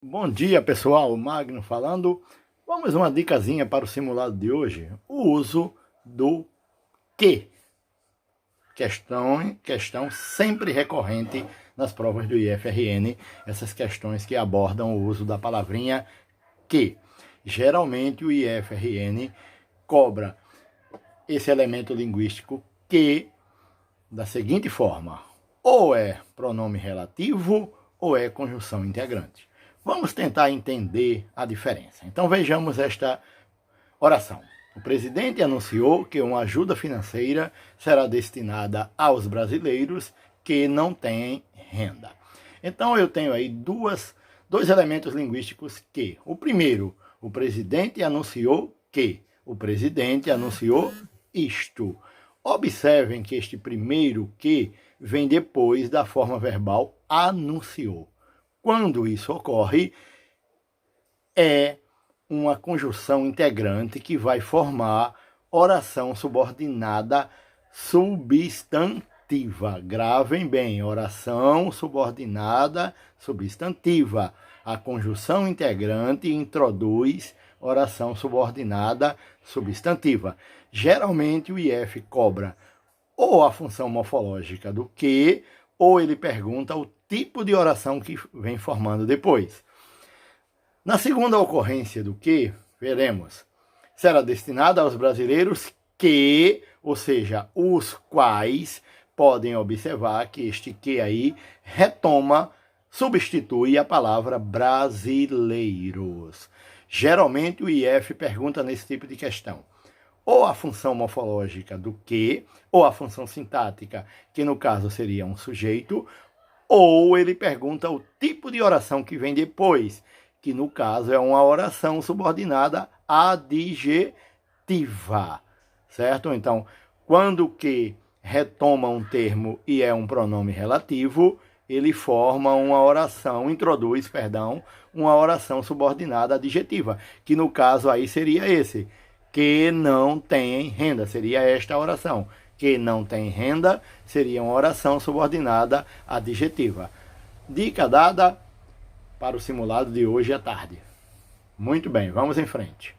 Bom dia, pessoal, Magno falando. Vamos uma dicasinha para o simulado de hoje. O uso do que. Questão sempre recorrente nas provas do IFRN. Essas questões que abordam o uso da palavrinha que. Geralmente o IFRN cobra esse elemento linguístico que da seguinte forma: ou é pronome relativo ou é conjunção integrante. Vamos tentar entender a diferença. Então vejamos esta oração. O presidente anunciou que uma ajuda financeira será destinada aos brasileiros que não têm renda. Então eu tenho aí dois elementos linguísticos que. O primeiro, o presidente anunciou que. O presidente anunciou isto. Observem que este primeiro que vem depois da forma verbal anunciou. Quando isso ocorre, é uma conjunção integrante que vai formar oração subordinada substantiva. Gravem bem, oração subordinada substantiva. A conjunção integrante introduz oração subordinada substantiva. Geralmente o IF cobra ou a função morfológica do que, ou ele pergunta o tipo de oração que vem formando depois. Na segunda ocorrência do que, veremos, será destinada aos brasileiros que, ou seja, os quais, podem observar que este que aí retoma, substitui a palavra brasileiros. Geralmente o IF pergunta nesse tipo de questão ou a função morfológica do que, ou a função sintática, que no caso seria um sujeito, ou ele pergunta o tipo de oração que vem depois, que no caso é uma oração subordinada adjetiva, certo? Então, quando que retoma um termo e é um pronome relativo, ele forma uma oração, introduz, uma oração subordinada adjetiva, que no caso aí seria esse, que não tem renda, seria esta oração. Que não tem renda seria uma oração subordinada adjetiva. Dica dada para o simulado de hoje à tarde. Muito bem, vamos em frente.